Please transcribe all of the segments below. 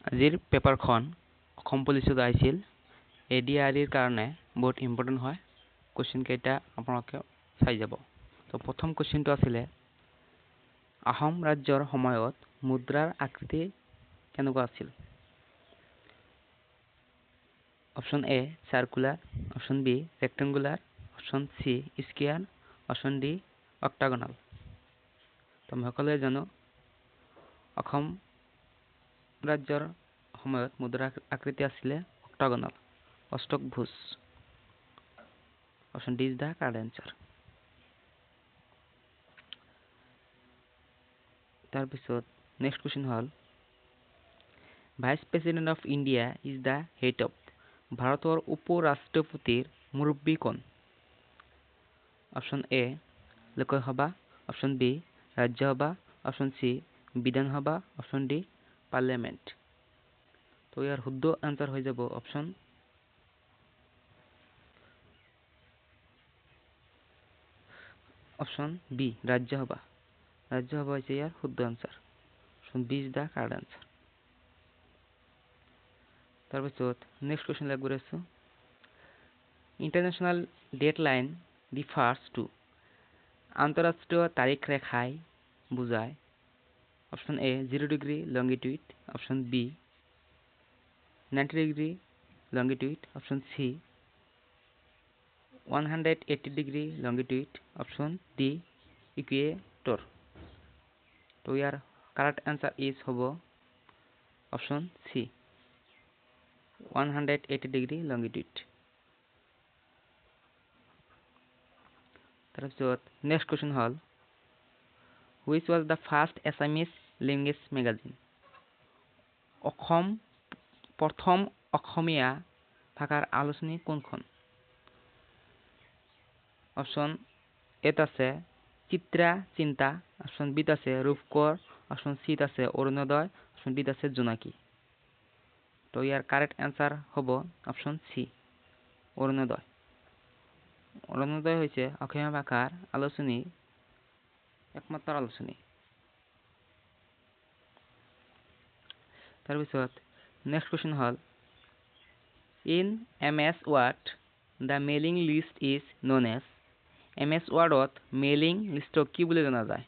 আজিৰ পেপাৰখন অসম পুলিচত আহিছিল এডিআৰইৰ কাৰণে বহুত ইম্পৰ্টেণ্ট হয় কোৱেশ্চন কেইটা আপোনালোকে চাই যাব তো প্ৰথম কোৱেশ্চনটো আছিলে আহোম ৰাজ্যৰ সময়ত মুদ্ৰাৰ আকৃতি কেনেকুৱা আছিল option A circular option B rectangular option C square option D octagonal তো আমি সকলোৱে জানো অসম ৰাজ্যৰ সময়ত মুদ্ৰাৰ আকৃতি আছিল অক্টাগোনাল অষ্টকভুজ option D is the correct answer তাৰপিছত নেক্সট কোৱেশ্চন হল vice president of India is the head of ভাৰতৰ উপ-ৰাষ্ট্ৰপতিৰ মুৰব্বী কোন option A Lok Sabha option B Rajya Sabha option C Vidhan Sabha option D parliament তো ইয়াৰ শুদ্ধ আনসাৰ হৈ যাব অপচন বি ৰাজ্যসভা হৈছে ইয়াৰ শুদ্ধ answer option B is the correct answer তাৰপিছত নেক্সট কোৱেশ্চন লাগি আছো ইন্টাৰনেশ্যনেল ডেডলাইন ৰিফাৰ্স টু আন্তঃৰাষ্ট্ৰীয় তাৰিখ ৰেখাই বুজায় option A 0 degree longitude option B 90 degree longitude option C 180 degree longitude option D equator তো ইয়াৰ কাৰেক্ট আনসাৰ ইজ হ'ব অপচন সি 180 ডিগ্ৰী লংগিটিউড তাৰপিছত নেক্সট কোৱেশ্চন হল which was the first Assamese language magazine প্ৰথম অসমীয়া ভাষাৰ আলোচনী কোনখন অপচন এত আছে চিত্ৰা চিন্তা অপচন বিত আছে ৰূপকৰ অপচন সিত আছে অৰুণোদয় অপচন ডিত আছে জোনাকী তো ইয়াৰ কাৰেক্ট আনসাৰ হ'ব অপচন সি অৰুণোদয় হৈছে অসমীয়া ভাষাৰ আলোচনী একমাত্ৰ আলোচনী তাৰপিছত নেক্সট কোৱেশ্চন হল in MS Word the mailing list is known as MS ওয়ার্ডত মেইলিং লিষ্টক কি বুলি জনা যায়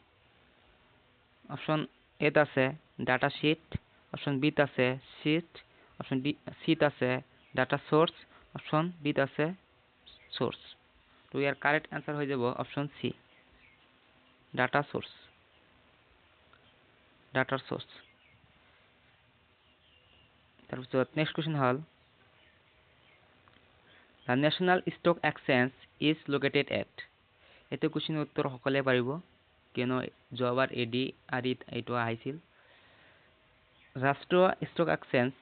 অপচন এত আছে ডাটা শীট অপচন বিত আছে শীট অপচন ডি সিত আছে ডাটা সোর্স অপচন ডিত আছে সোর্স তো ইয়াৰ কাৰেক্ট আনসাৰ হৈ যাব অপচন সি ডাটাৰ সোৰ্স তাৰপিছত next question hall the national stock exchange is located at এইটো কোৱেশ্চনৰ উত্তৰ সকলোৱে পাৰিব কিয়নো যোৱাবাৰ এডিআৰইত এইটো আহিছিল ৰাষ্ট্ৰীয় ষ্টক এক্সচেঞ্জ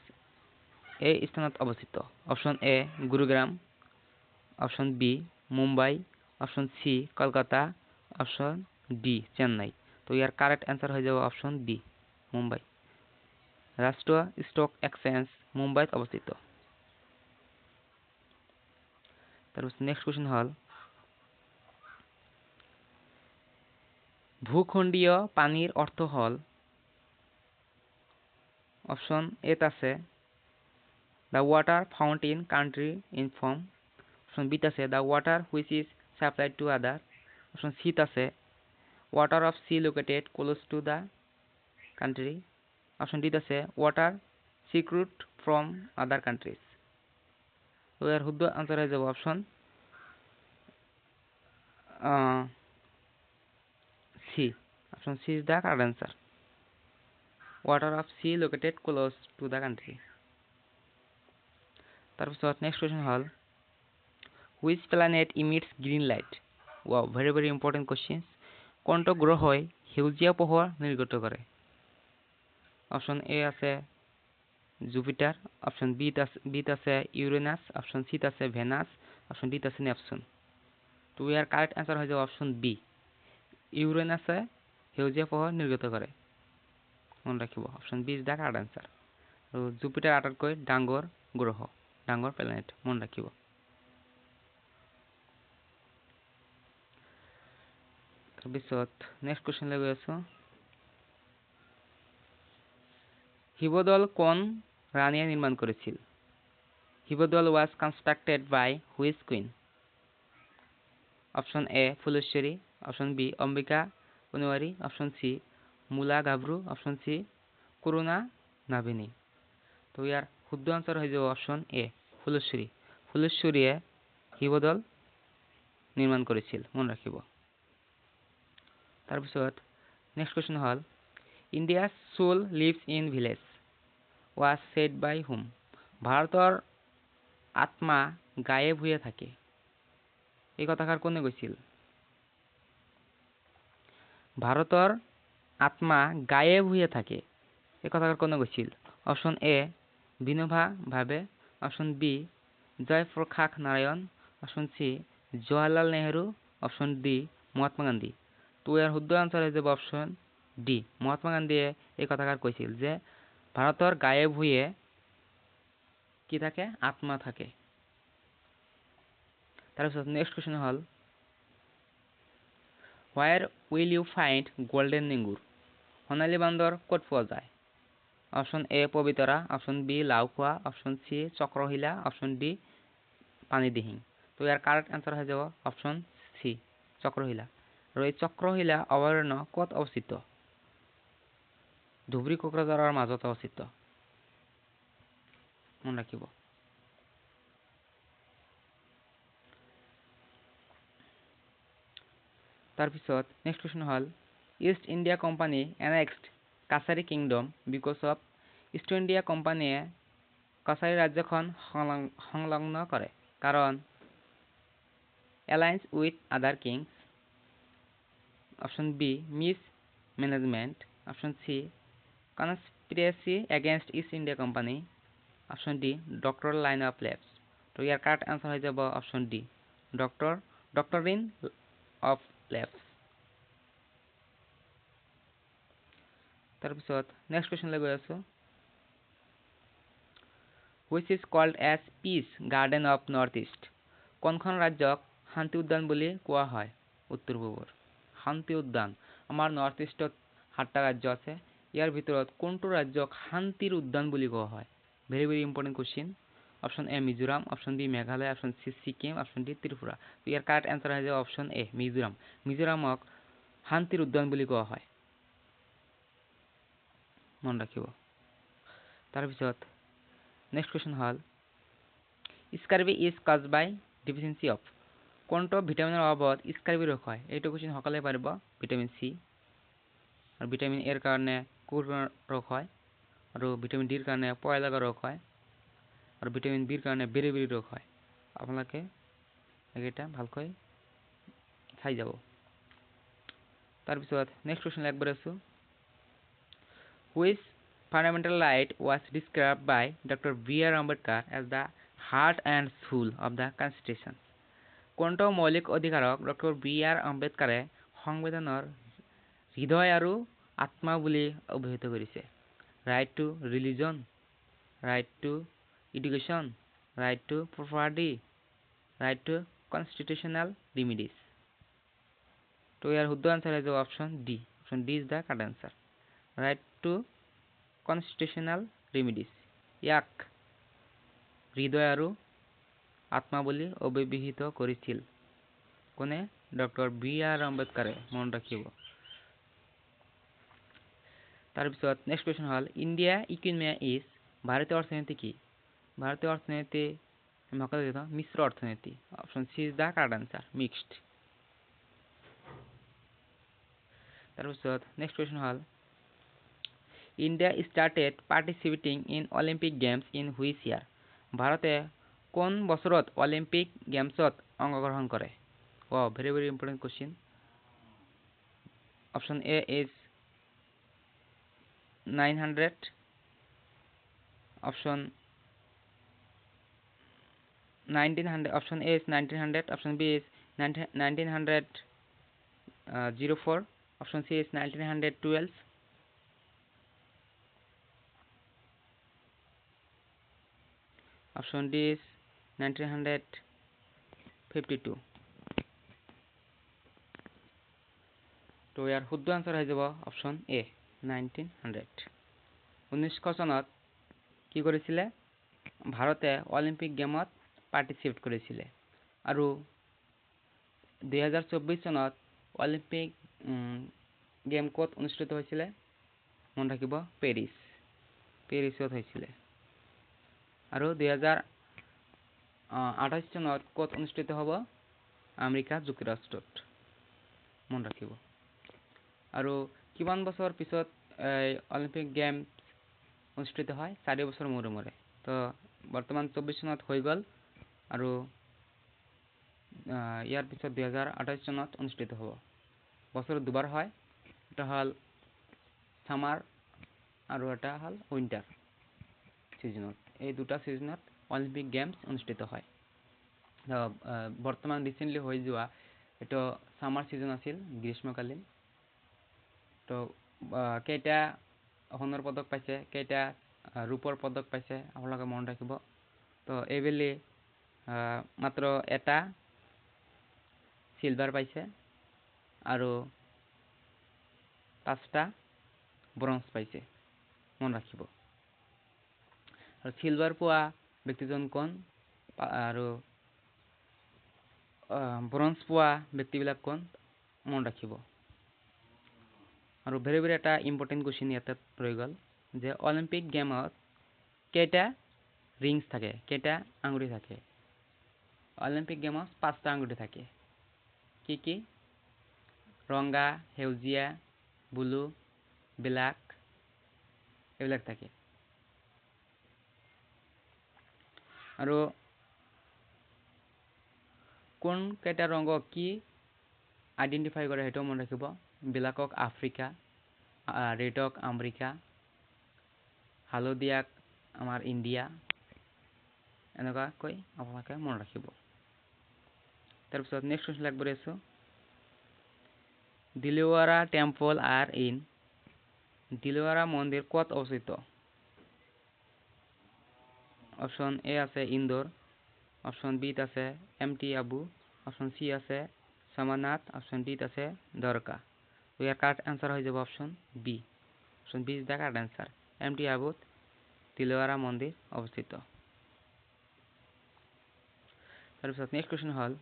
এই স্থানত অৱস্থিত option A Gurugram option B Mumbai option C Kolkata option D Chennai তো ইয়াৰ কাৰেক্ট আনসাৰ হৈ যাব অপচন বি মুম্বাই ৰাষ্ট্ৰীয় ষ্টক এক্সচেঞ্জ মুম্বাইত অৱস্থিত তাৰপিছত নেক্সট কোৱেশ্চন হল ভূখণ্ডীয় পানীৰ অৰ্থ হল অপচন এত আছে the water found in country in form option বিত আছে the water which is supplied to other option সিত আছে water of sea located close to the country option ডিত আছে water secured from other countries তো ইয়াৰ শুদ্ধ আনসার হৈ যাব option C option C is the correct answer water of sea located close to the country তাৰপিছত next question হল which planet emits green light wow very important question কোনটো গ্ৰহই সেউজীয়া পোহৰ নিৰ্গত কৰে অপচন এ আছে জুপিটাৰ অপচন বিত আছে ইউৰেনাস অপচন সিত আছে ভেনাস অপচন ডিত আছে নেপচুন তো ইয়াৰ কাৰেক্ট আনসাৰ হৈ যাব অপচন বি ইউৰেনাসে সেউজীয়া পোহৰ নিৰ্গত কৰে মন ৰাখিব option B is the correct answer আৰু জুপিটাৰ আটাইতকৈ ডাঙৰ গ্ৰহ ডাঙৰ প্লেনেট মন ৰাখিব তাৰপিছত নেক্সট কোৱেশ্চন লৈ গৈ আছো শিৱদৌল কোন ৰাণীয়ে নিৰ্মাণ কৰিছিল? Sivadol was constructed by which queen? Option A Phuleswari, option B Ambika Banuwari, option C Mula Gabharu, option C কৰুণা নাভিনী। তো ইয়াৰ শুদ্ধ আনসাৰ হৈ যাব অপশ্যন এ ফুলেশ্বৰী। ফুলেশ্বৰীয়ে শিৱদৌল নিৰ্মাণ কৰিছিল, মন ৰাখিব। তাৰপিছত নেক্সট কুৱেশ্যন হ'ল India's soul lives in village was said by whom? ভাৰতৰ আত্মা গায়ে ভূঞে থাকে, এই কথাষাৰ কোনে কৈছিল? ভাৰতৰ আত্মা গায়ে ভূঞে থাকে, এই কথাষাৰ কোনে কৈছিল? Option A Vinoba Bhave, option B Jayaprakash Narayan, option C Jawaharlal Nehru, option D Mahatma Gandhi. তো ইয়াৰ শুদ্ধ আনসাৰ হৈ যাব অপশ্যন ডি মহাত্মা গান্ধীয়ে এই কথাষাৰ কৈছিল যে ভাৰতৰ গায়ে ভূঞে কি থাকে? আত্মা থাকে। তাৰপিছত নেক্সট কুৱেশ্যন হ'ল where will you find golden langur? সোণালী বান্দৰ ক'ত পোৱা যায়? Option A Pobitora, option B Laokhowa, option C Chakrashila, option D Panidihing. তো ইয়াৰ কাৰেক্ট আনসাৰ হৈ যাব অপশ্যন চি চক্ৰশিলা। আৰু এই চক্ৰশিলা অভয়াৰণ্য ক'ত অৱস্থিত? ধুবুৰী কোকৰাঝাৰৰ মাজত অৱস্থিত, মন ৰাখিব। তাৰপিছত নেক্সট কুৱেশ্যন হ'ল East India company annexed Kachari kingdom because of East India কোম্পানীয়ে কাছাৰী ৰাজ্যখন সংলগ্ন কৰে কাৰণ alliance with other kings, option B mismanagement, option C conspiracy against East India company, option D doctrine of lapse. তো ইয়াৰ correct answer হৈ যাব option D doctrine of lapse. তাৰপিছত নেক্সট কুৱেশ্যনলৈ গৈ আছো which is called as peach garden of north east? কোনখন ৰাজ্যক শান্তি উদ্যান বুলি কোৱা হয়? উত্তৰ পূবৰ শান্তি উদ্যান। আমাৰ নৰ্থ ইষ্টত 7টা ৰাজ্য আছে, ইয়াৰ ভিতৰত কোনটো ৰাজ্যক শান্তিৰ উদ্যান বুলি কোৱা হয়? Very very important question. Option A Mizoram, option B Meghalaya, option C Sikkim, option D Tripura. ইয়াৰ কাৰেক্ট এনসাৰ হৈ যাব অপশ্যন এ মিজোৰাম। মিজোৰামক শান্তিৰ উদ্যান বুলি কোৱা হয়, মন ৰাখিব। তাৰপিছত নেক্সট কুৱেশ্যন হ'ল স্কাৰ্বি ইজ কজ বাই ডিফিচিয়েঞ্চি অফ? কোনটো ভিটামিনৰ অভাৱত স্কাৰ্বি ৰোগ হয়? এইটো কুৱেশ্যন সকলোৱে পাৰিব। ভিটামিন চি, আৰু ভিটামিন এৰ কাৰণে কুকুৰ ৰোগ হয়, আৰু ভিটামিন ডিৰ কাৰণে পয় লগা ৰোগ হয়, আৰু ভিটামিন বিৰ কাৰণে বেৰি ৰোগ হয়। আপোনালোকে এইকেইটা ভালকৈ চাই যাব। তাৰপিছত নেক্সট কুৱেশ্যন একবাৰ আছো which fundamental right was described by Dr. B.R. Ambedkar as the heart and soul of the Constitution? কোনটো মৌলিক অধিকাৰক ডক্টৰ বি আৰ আম্বেদকাৰে সংবিধানৰ হৃদয় আৰু আত্মা বুলি অভিহিত কৰিছে? Right to religion, right to education, right to property, right to constitutional remedies. তো ইয়াৰ শুদ্ধ আনসাৰ হৈ যাব option D. Option D is the correct answer. Right to constitutional remedies, ইয়াক হৃদয় আৰু আত্মা বুলি অভিহিত কৰিছিল কোনে? ডক্টৰ বি আৰ আম্বেদকাৰে, মন ৰাখিব। তাৰপিছত নেক্সট কুৱেশ্যন হ'ল ইণ্ডিয়া ইকনমিয়া ইজ? ভাৰতীয় অৰ্থনীতি কি? ভাৰতীয় অৰ্থনীতি মিশ্ৰ অৰ্থনীতি। Option C is the correct answer mixed. তাৰপিছত নেক্সট কুৱেশ্যন হ'ল India started participating in Olympic games in which year? ভাৰতে কোন বছৰত অলিম্পিক গেমছত অংশগ্ৰহণ কৰে? Very very important question. Option A is 900, option 1900, option A is 1900, option B is 1904, option C is 1912, option D is 1952। তো ইয়াৰ শুদ্ধ আনসাৰ হৈ যাব অপশ্যন এ 1900। 1900 চনত কি কৰিছিলে ভাৰতে অলিম্পিক গেমত পাৰ্টিচিপেট কৰিছিলে আৰু 2024 চনত অলিম্পিক গেম ক'ত অনুষ্ঠিত হৈছিলে মন ৰাখিব পেৰিছত হৈছিলে আৰু 2028 চনত ক'ত অনুষ্ঠিত হ'ব আমেৰিকা যুক্তৰাষ্ট্ৰত মন ৰাখিব আৰু কিমান বছৰ পিছত অলিম্পিক গেম অনুষ্ঠিত হয় 4 বছৰ মূৰে মূৰে তো বৰ্তমান 24 চনত হৈ গ'ল আৰু ইয়াৰ পিছত 2028 চনত অনুষ্ঠিত হ'ব বছৰত দুবাৰ হয় এটা হ'ল সামাৰ আৰু এটা হ'ল উইন্টাৰ সিজনত এই দুটা সিজনত অলিম্পিক গেমছ অনুষ্ঠিত হয় বৰ্তমান ৰিসেন্টলি হৈ যোৱা এটা সামাৰ সিজন আছিল গ্ৰীষ্মকালীন তো কেইটা সোণৰ পদক পাইছে কেইটা ৰূপৰ পদক পাইছে আপোনালোকে মন ৰাখিব তো এইবেলি মাত্ৰ এটা সিলভাৰ পাইছে আৰু 5টা ব্ৰঞ্জ পাইছে মন ৰাখিব আৰু সিলভাৰ পোৱা ব্যক্তিজন কোন আৰু ব্ৰঞ্জ পোৱা ব্যক্তিবিলাক কোন মন ৰাখিব আৰু ভেৰি এটা ইম্পৰ্টেণ্ট কোৱেশ্চন ইয়াতে ৰৈ গ'ল যে অলিম্পিক গেমত কেইটা ৰিংছ থাকে কেইটা আঙুলি থাকে অলিম্পিক গেমত 5টা আঙুলি থাকে কি ৰঙা সেউজীয়া ব্লু ব্ল্যাক এইবিলাক থাকে আৰু কোন কেইটা ৰঙক কি আইডেন্টিফাই কৰে সেইটো মন ৰাখিব ব্ল্যাকক আফ্ৰিকা ৰেডক আমেৰিকা হালধীয়াক আমাৰ ইণ্ডিয়া এনেকুৱাকৈ আপোনালোকে মন ৰাখিব তাৰপিছত নেক্সট কোৱেশ্চন লাগ কৰি আছো Dilwara temple are in Dilwara মন্দিৰ ক'ত অৱস্থিত অপশন এ আছে ইন্দোৰ অপশন বি আছে এমটি আবু অপশন সি আছে সামানাথ অপশন ডি আছে দ্বাৰকা তো ইয়াৰ কারেক্ট आंसर হৈ যাব option B option B is the correct answer MT আবুত দিলৱাৰা মন্দিৰ অৱস্থিত তাৰপিছত নেক্সট কোৱেশ্চন হল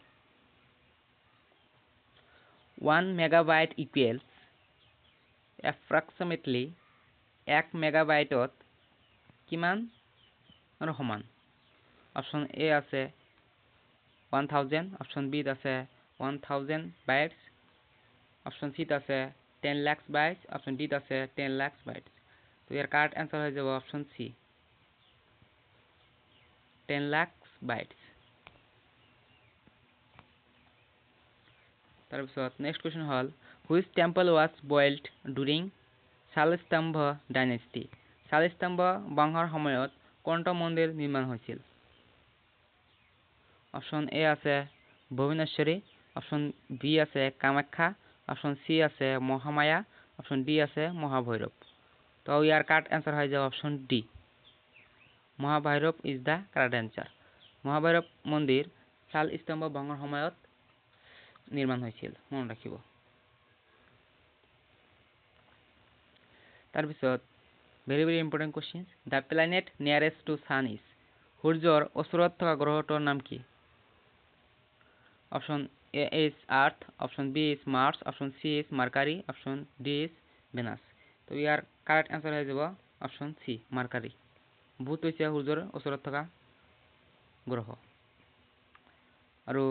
1 megabyte equals approximately 1 megabyteত কিমান আৰু সমান অপশন এ আছে 1000 অপশন বি আছে 1000 bytes অপশন সি আছে 10 lakhs bytes অপশন ডি আছে 10 lakhs bytes তো ইয়াৰ কাৰেক্ট आंसर হৈ যাব অপশন সি 10 lakhs bytes তাৰপিছত নেক্সট কোৱেশ্চন হল which temple was built during Salastambha dynasty Salastambha বংশৰ সময়ত কোনটো মন্দিৰ নিৰ্মাণ হৈছিল অপশন এ আছে ভুৱনেশ্বৰী অপশন বি আছে কামাখ্যা অপশন সি আছে মহামায়া অপশন ডি আছে মহাভৈৰৱ তো ইয়াৰ কাৰেক্ট आंसर হৈ যাব option D Mahabhairab is the correct answer Mahabhairab মন্দিৰ শালস্তম্ভ বংশৰ সময়ত নিৰ্মাণ হৈছিল মন ৰাখিব তাৰপিছত very important question the planet nearest to sun is সূৰ্যৰ ওচৰত থকা গ্ৰহটোৰ নাম কি option A is earth option B is Mars option C is Mercury option D is Venus তো ইয়াৰ কাৰেক্ট आंसर হৈ যাব অপশন সি মাৰ্কাৰী বুধ হৈছে সূৰ্যৰ ওচৰত থকা গ্ৰহ আৰু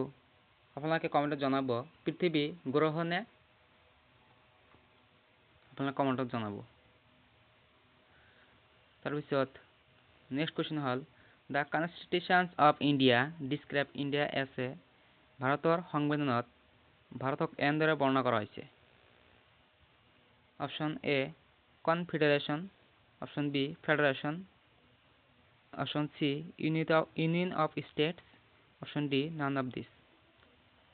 আপোনালোকে কমেন্টত জনাব পৃথিৱী গ্ৰহ নে আপোনালোকে কমেন্টত জনাব তাৰপিছত নেক্সট কোৱেশ্চন হল the constitutions of India describe India as a ভাৰতৰ সংবিধানত ভাৰতক এনেদৰে বৰ্ণনা কৰা হৈছে option A confederation option B federation option C union of states option D none of this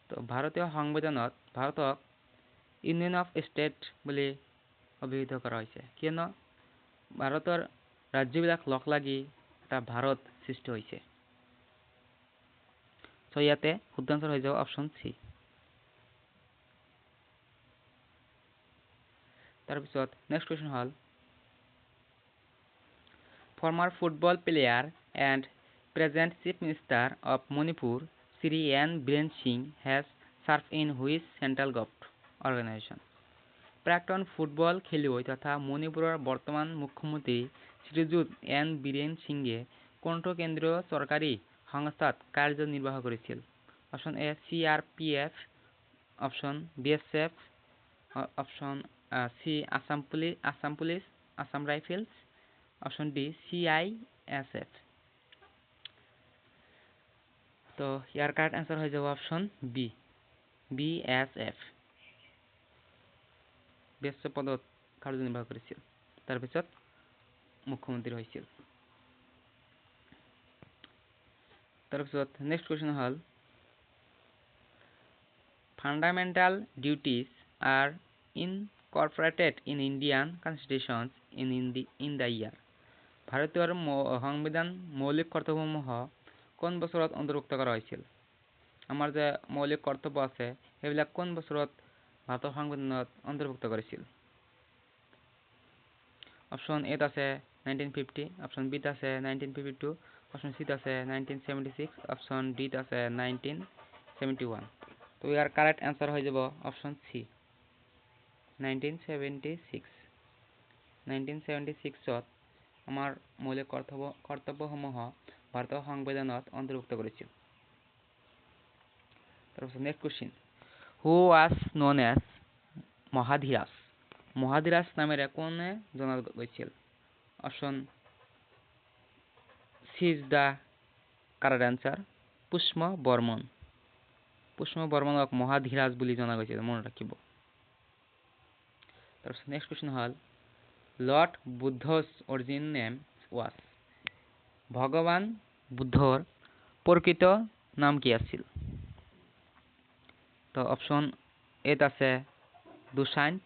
তো ভাৰতীয় সংবিধানত ভাৰতক ইউনিয়ন অফ স্টেট বুলি অভিহিত কৰা হৈছে কিয়নো ভাৰতৰ ৰাজ্যবিলাক লগ লাগি এটা ভাৰত সৃষ্টি হৈছে সো ইয়াতে শুদ্ধ আনসাৰ হৈ যাব অপশন সি তাৰপিছত next question hall former football player and present Chief Minister of Manipur, Sri N. Biren Singh, has served in which central government organization? প্রাক্তন ফুটবল খেলুৱৈ তথা মণিপুৰৰ বৰ্তমান মুখ্যমন্ত্ৰী শ্ৰীযুত এন বীৰেন সিংহে কোনটো কেন্দ্ৰীয় চৰকাৰী সংস্থাত কাৰ্যনিৰ্বাহ কৰিছিল? Option A CRPF, option BSF, option C Assam police, Assam rifles, option D CISF। তো ইয়াৰ কাৰেক্ট আনসাৰ হয়ে যাব অপশ্যন বি BSF। BSF পদত কাৰ্যনিৰ্বাহ কৰিছিল, তাৰপিছত মুখ্যমন্ত্ৰী হৈছিল। তাৰপিছত নেক্সট কুৱেশ্যন হ'ল fundamental duties are incorporated in Indian constitution in the year. ভাৰতীয় সংবিধান মৌলিক কৰ্তব্যসমূহ কোন বছৰত অন্তৰ্ভুক্ত কৰা হৈছিল? আমাৰ যে মৌলিক কৰ্তব্য আছে সেইবিলাক কোন বছৰত ভাৰতৰ সংবিধানত অন্তৰ্ভুক্ত কৰিছিল? অপশ্যন এত আছে 1950, অপশ্যন বিত আছে 1952, অপশ্যন চিত আছে 1976, অপশ্যন ডিত আছে 1971। তো ইয়াৰ কাৰেক্ট আনসাৰ হয়ে যাব অপশ্যন সি 1976। 1976ত আমাৰ মৌলিক কৰ্তব্যসমূহ ভাৰতৰ সংবিধানত অন্তৰ্ভুক্ত কৰিছিল। তাৰপিছত next question, who was known as Mahadhiraj? Mahadhiraj নামেৰে কোনে জনা গৈছিল? Option C is the correct answer, Pushpa Barman. Pushpa বৰ্মনক মহাধীৰাজ বুলি জনা গৈছিল, মনত ৰাখিব। তাৰপিছত নেক্সট কুৱেশ্যন হ'ল Lord Buddha's origin name was? ভগৱান বুদ্ধৰ প্ৰকৃত নাম কি আছিল? তো অপশ্যন এত আছে দুষ্যন্ত,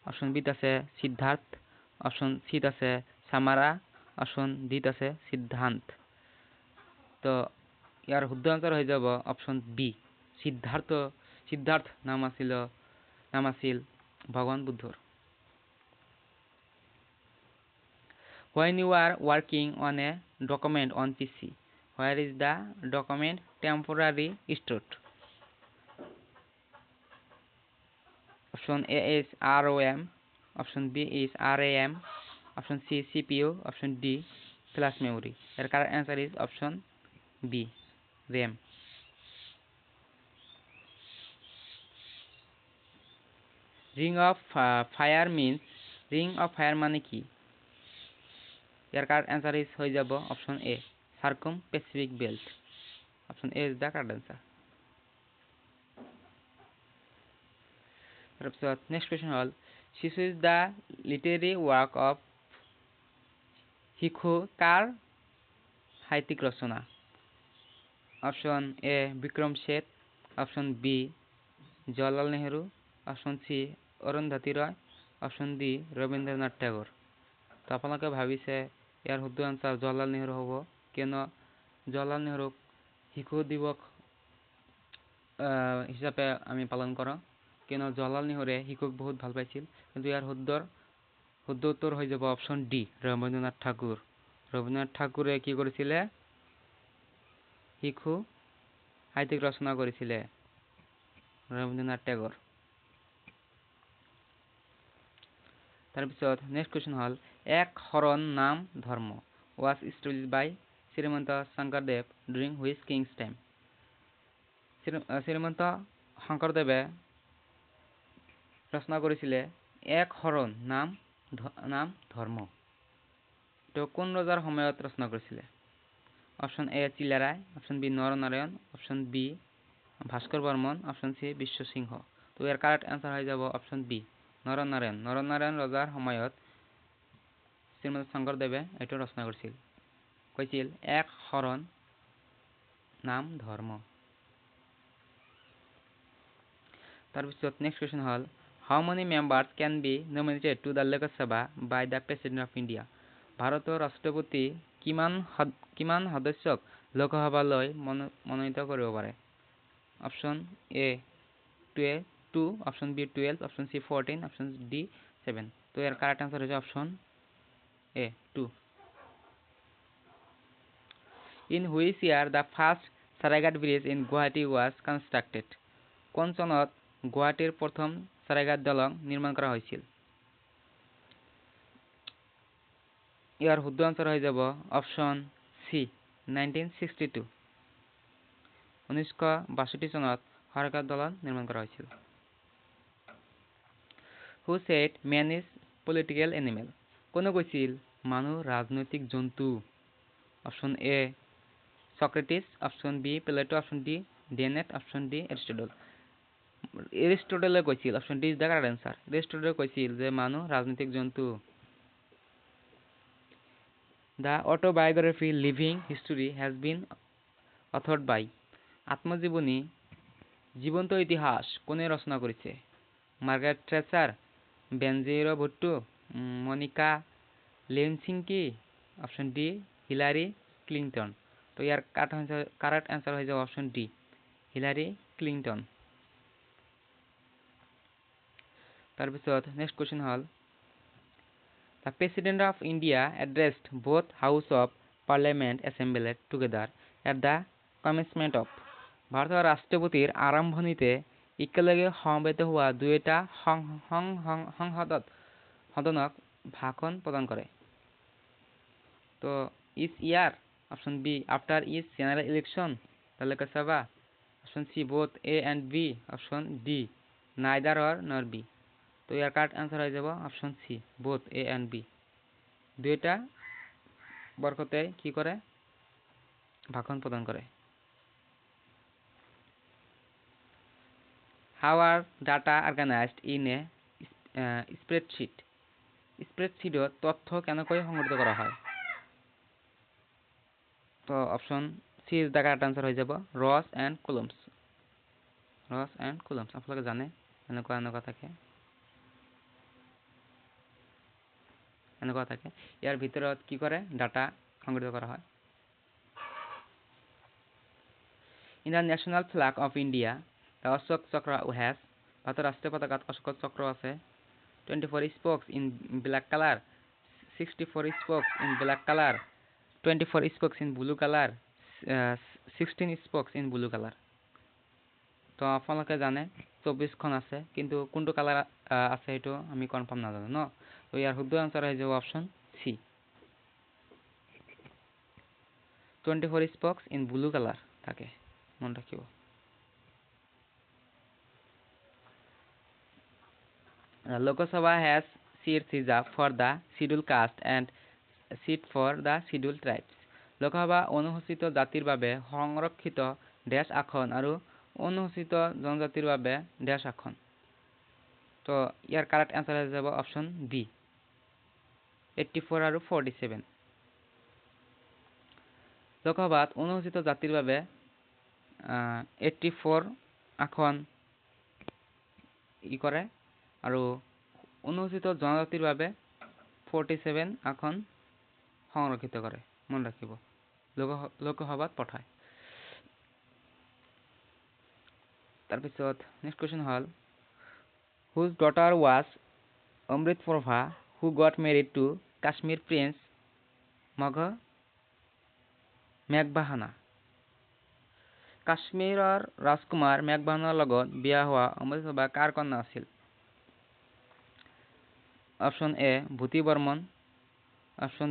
অপশ্যন বিত আছে সিদ্ধাৰ্থ, অপশ্যন চিত আছে সামাৰা, অপশ্যন ডিত আছে সিদ্ধান্ত। তো ইয়াৰ শুদ্ধ আনসাৰ হৈ যাব অপশ্যন বি সিদ্ধাৰ্থ নাম আছিল ভগৱান বুদ্ধৰ। When you are working on a document on PC, where is the document temporarily stored? Option A is ROM, option B is RAM, option C CPU, option D flash memory. The correct answer is option B RAM. Ring of fire means ring of fire মানে কি? ইয়াৰ correct answer is হয়ে যাব option A circum Pacific belt. Option A is the correct answer. তাৰপিছত next question হ'ল Shishu is the literary work of Shishu কাৰ সাহিত্যিক ৰচনা? Option A Vikram Seth, option B Jawaharlal Nehru, option C Arundhati Roy, option D Rabindranath Tagore. তো আপোনালোকে ভাবিছে ইয়াৰ শুদ্ধ আনসাৰ জৱাহৰলাল নেহৰু হ'ব, কিয়নো জৱাহৰলাল নেহৰুক শিশু দিৱস হিচাপে আমি পালন কৰোঁ, কিয়নো জৱাহৰলাল নেহৰুৱে শিশুক বহুত ভাল পাইছিল। কিন্তু ইয়াৰ শুদ্ধ উত্তৰ হৈ যাব অপশ্যন ডি ৰবীন্দ্ৰনাথ ঠাকুৰ। ৰবীন্দ্ৰনাথ ঠাকুৰে কি কৰিছিলে? শিশু সাহিত্যিক ৰচনা কৰিছিলে ৰবীন্দ্ৰনাথ টেগোৰ। তাৰপিছত নেক্সট কুৱেশ্যন হ'ল এক Sarana Naam Dharma was established by Srimanta Sankardev during which kings time? Srimanta শংকৰদেৱে ৰচনা কৰিছিলে এক শৰণ নাম ধৰ্ম। তো কোন ৰজাৰ সময়ত ৰচনা কৰিছিলে? Option A Chilarai, option B Naranarayan, option B Bhaskar Barman, option C বিশ্বসিংহ। তো ইয়াৰ কাৰেক্ট আনসাৰ হৈ যাব অপশ্যন বি নৰনাৰায়ণ। নৰনাৰায়ণ ৰজাৰ সময়ত শ্ৰীমন্ত শংকৰদেৱে এইটো ৰচনা কৈছিল এক শৰণ নাম ধৰ্ম। তাৰপিছত নেক্সট কুৱেশ্যন হ'ল how many members can be nominated to the Lok Sabha by the president of India? ভাৰতৰ ৰাষ্ট্ৰপতি কিমান সদস্যক লোকসভালৈ মনোনীত কৰিব পাৰে? Option A 2, option B 12, option C 14, option D 7। তো ইয়াৰ কারেক্ট আনসার হচ্ছে option A 2। In which year the first Saraighat bridge in Guwahati was constructed? কোন চনত গুৱাহাটীৰ প্ৰথম চাৰাইঘাট দলং নিৰ্মাণ কৰা হৈছিল? ইয়াৰ শুদ্ধ আনসাৰ হৈ যাব অপশ্যন সি 1962 1962 চনত চাৰাইঘাট দলং নিৰ্মাণ কৰা হৈছিল। Who said man is political animal? কোনে কৈছিল মানুহ ৰাজনৈতিক জন্তু? Option A Socrates, option B Plato, option D Dennett, option D Aristotle. এরিস্টটলে কৈছিল, option D is the correct answer. এরিস্টটলে কৈছিল যে মানুহ ৰাজনৈতিক জন্তু। The autobiography Living History has been authored by আত্মজীবনী জীবন্ত ইতিহাস কোনে রচনা করেছে? Margaret Thatcher, Benazir Bhutto, Monica Lewinsky, option D Hillary Clinton. তো ইয়ার কারেক্ট অ্যান্সার হয়ে যাবে অপশন ডি হিলারি ক্লিন্টন। তাৰপিছত নেক্সট কোয়েশ্চন হল The President of India addressed both House of Parliament assembled together at the commencement of ভারতের রাষ্ট্রপতির আৰম্ভণিতে একেলগে সমবেত হোৱা দুয়োটা সদনক ভাষণ প্ৰদান কৰে। তো each year option B after each general election তাহলে কেসাবা option C both A and B option D neither or nor B. তো ইয়ার কারেক্ট আনসার হয়ে যাব option C both A and B দুইটা বরকতে কি করে ভাষণ প্রদান করে। How are data organized in a spreadsheet? স্প্রেডশিটত তথ্য কেনেকৈ সংগঠিত কৰা হয়? তো option C is the correct answer হয়ে যাব rows and columns. Rows and columns আপোনালোকে জানে এনেকুৱা থাকে ইয়াৰ ভিতৰত কি কৰে ডাটা সংগঠিত কৰা হয়। In the national flag of India, the Ashok Chakra has ভাৰতৰ ৰাষ্ট্ৰীয় পতাকাত অশোক চক্ৰ আছে। 24 spokes in black color, 64 spokes in black color, 24 spokes in blue color, 16 spokes in blue color। তো আপোনালোকে জানে 24খন আছে কিন্তু কোনটো কালার আছে সেইটো আমি কনফার্ম নাজানো ন। তো ইয়াৰ শুদ্ধ আনসার হয়ে যাব option C 24 spokes in blue color থাকে মনে রাখিব। Lok Sabha has seats reserved for the scheduled caste and seat for the scheduled tribes। Lok Sabha অনুসূচিত জাতিৰ বাবে সংৰক্ষিত ড্যাশ আসন আৰু অনুসূচিত জনজাতিৰ বাবে ড্যাশ আসন। তো ইয়াৰ কাৰেক্ট আনসাৰ হয়ে যাব অপশন ডি 84 আৰু 47। লোকসভাত অনুসূচিত জাতিৰ বাবে 84 আসন কৰে আৰু অনুসূচিত জনজাতিৰ বাবে 47 আসন সংৰক্ষিত কৰে মন ৰাখিব লোকসভাত পঠায়। তাৰপিছত next question hall whose daughter was Amrit Prabha who got married to Kashmir Prince মেঘবাহানা। কাশ্মীৰৰ ৰাজকুমাৰ মেঘবাহানাৰ লগত বিয়া হোৱা অমৃত প্ৰভা কাৰ কন্যা আছিল? Option A Bhuti Barman, option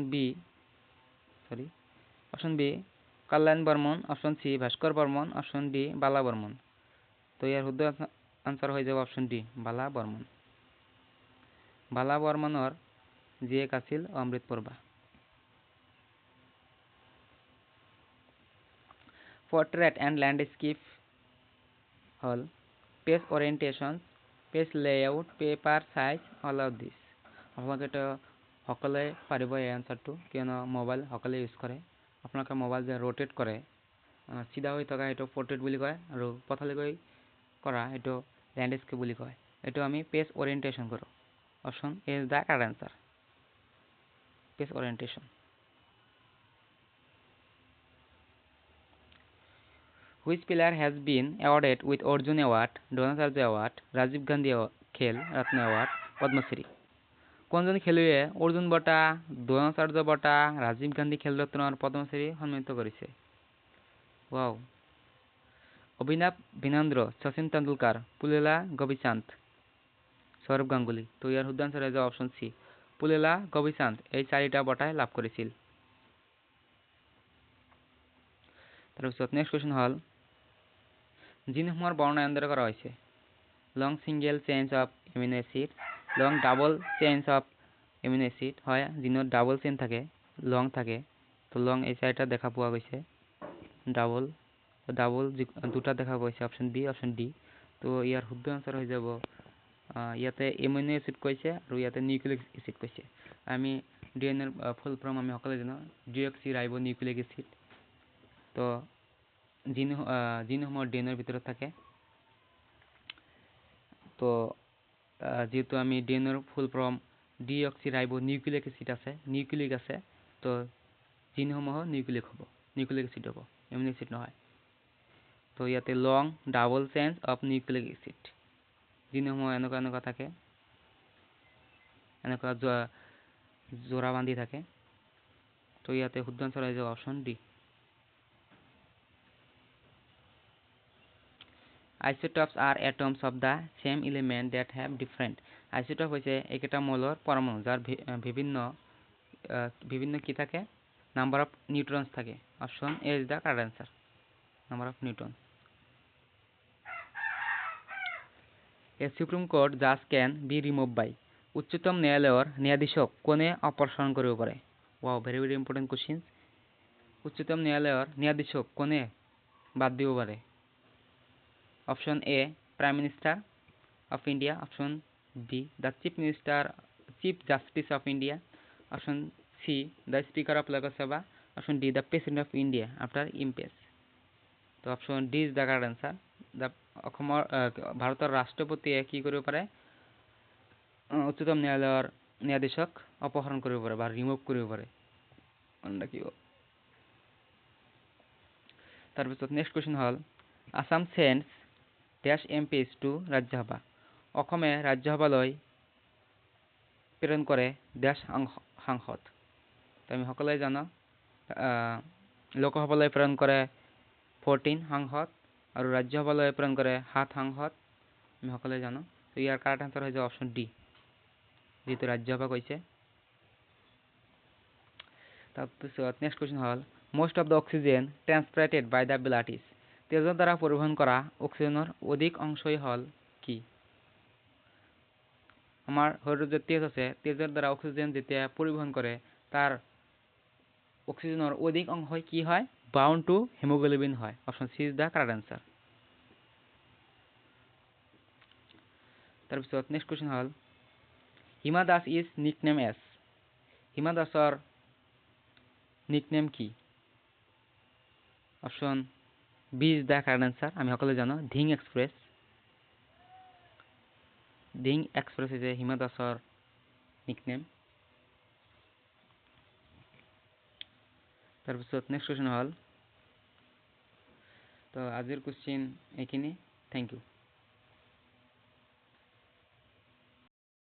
B Kalyan Barman, option C Bhaskar Barman, option D Bala Barman. তো ইয়ার শুদ্ধ আনসার হয়ে যাবে অপশন ডি বালা বর্মন। বালা বৰ্মনৰ জীয়েক আছিল অমৃত Prabha. Portrait and landscape hall page orientation, page layout, paper size, all of this। আপোনালোকে এটা সকলে পাৰিব এই আনসাৰটো কিয়নো মোবাইল সকলে ইউজ কৰে। আপোনালোকে মোবাইল যে ৰোটেট কৰে চিধা হৈ থকা এইটো পোৰ্ট্ৰেট বুলি কয় আৰু পথালিকৈ কৰা এইটো ল্যান্ডস্কেপ বুলি কয়। এইটো আমি পেজ ওৰিয়েন্টেশন কৰো। Option A is the correct answer page orientation. Which player has been awarded with Arjun Award, Dronacharya Award, Rajiv Gandhi Khel Ratna Award, Padma Shri? কোনজন খেলুৱৈয়ে অৰ্জুন বঁটা, দ্ৰোণাচাৰ্য বঁটা, ৰাজীৱ গান্ধী খেল ৰত্ন আৰু পদ্মশ্ৰী সন্মানিত কৰিছে? ওয়াও। অভিনৱ বিনেন্দ্ৰ, শচীন তেণ্ডুলকাৰ, পুলেলা গোপীচান্দ, সৌৰভ গাংগুলী। তো ইয়াৰ শুদ্ধ আনসাৰ হৈ যাব অপশন সি, পুলেলা গোপীচান্দ এই 4টা বঁটাই লাভ কৰিছিল। তাৰপিছত নেক্সট কুৱেশ্যন হ'ল, জিনসমূহৰ বৰ্ণনা এনেদৰে কৰা হৈছে, long single chain of amino acid, long double chain of amino acid. হয়, জিনত ডাবল চেইন থাকে, লং থাকে। তো লং এই 4টা দেখা পোৱা গৈছে, ডাবল ডাবল দুটা দেখা গৈছে, অপশন বি, অপশন ডি। তো ইয়াৰ শুদ্ধ আনসাৰ হৈ যাব, ইয়াতে এমিনো এসিড কৈছে আৰু ইয়াতে নিউক্লিক এসিড কৈছে। আমি ডিএনএৰ ফুল ফৰ্ম আমি সকলোৱে জানো, ডিঅক্সি ৰাইবো নিউক্লিক এসিড। তো জিনসমূহৰ ডিএনএৰ ভিতৰত থাকে। তো যেহেতু আমি ডিএনএৰ full form deoxyribonucleic acid আছে, নিউক্লিক আছে, তো জিনসমূহ নিউক্লিক হ'ব, নিউক্লিক এসিড হ'ব, এমিনো এসিড নহয়। তো ইয়াতে long double chain of nucleic acid, জিনসমূহ এনেকুৱা থাকে, এনেকুৱা জোৰা বান্ধি থাকে। তো ইয়াতে শুদ্ধ আনসাৰ হৈ যাব option D. Isotopes are atoms of the same element that have different. Isotope হৈছে একেটা মৌলৰ পৰমাণু যাৰ বিভিন্ন কি থাকে, নাম্বাৰ অফ নিউট্ৰনছ থাকে। Option A is the correct answer, number of neutron. A supreme court জাজ ক্যান বি ৰিমুভ বাই, উচ্চতম ন্যায়ালয়ৰ ন্যায়াধীশক কোনে অপসাৰণ কৰিব পাৰে? Wow, very very important question. উচ্চতম ন্যায়ালয়ৰ ন্যায়াধীশক কোনে বাদ দিব পাৰে? Option A, prime minister of India. Option B, the chief justice of India. Option C, the speaker of Lok Sabha. Option D, the president of India after impeach. তো option D is the correct answer. ভাৰতৰ ৰাষ্ট্ৰপতিয়ে কি কৰিব পাৰে? উচ্চতম ন্যায়ালয়ৰ ন্যায়াধীশক অপসাৰণ কৰিব পাৰে বা ৰিমুভ কৰিব পাৰে। তাৰপিছত নেক্সট কুৱেশ্যন হ'ল, Assam sends dash MPs to Rajya Sabha. অসমে ৰাজ্যসভালৈ প্ৰেৰণ কৰে ড্যাশ সাংসদ। তো আমি সকলোৱে জানো, লোকসভালৈ প্ৰেৰণ কৰে 14 সাংসদ আৰু ৰাজ্যসভালৈ প্ৰেৰণ কৰে 7 সাংসদ, আমি সকলোৱে জানো। তো ইয়াৰ কাৰেক্ট আনসাৰ হৈ যাব অপশন ডি, যেহেতু ৰাজ্যসভা কৈছে। তাৰপিছত নেক্সট কুৱেশ্যন হ'ল, most of the oxygen transpirated by the blood is. তেজৰ দ্বাৰা পৰিবহন কৰা অক্সিজেনৰ অধিক অংশই হ'ল কি? আমাৰ শৰীৰত যে তেজ আছে, তেজৰ দ্বাৰা অক্সিজেন যেতিয়া পৰিবহন কৰে, তাৰ অক্সিজেনৰ অধিক অংশ কি হয়? বাউন্ড টু হিমোগ্লোবিন হয়। Option C is the correct answer. তাৰপিছত নেক্সট কুৱেশ্যন হ'ল, Hima Das is nickname as. Hima দাসৰ নিকনেম কি? Option B is the correct answer. আমি সকলোৱে জানো, ধিং এক্সপ্ৰেছ। ধিং এক্সপ্ৰেছ হৈছে হিমা দাসৰ নিকনেম। তাৰপিছত নেক্সট কুৱেশ্যন হ'ল, তো আজিৰ কুৱেশ্যন এইখিনি। Thank U.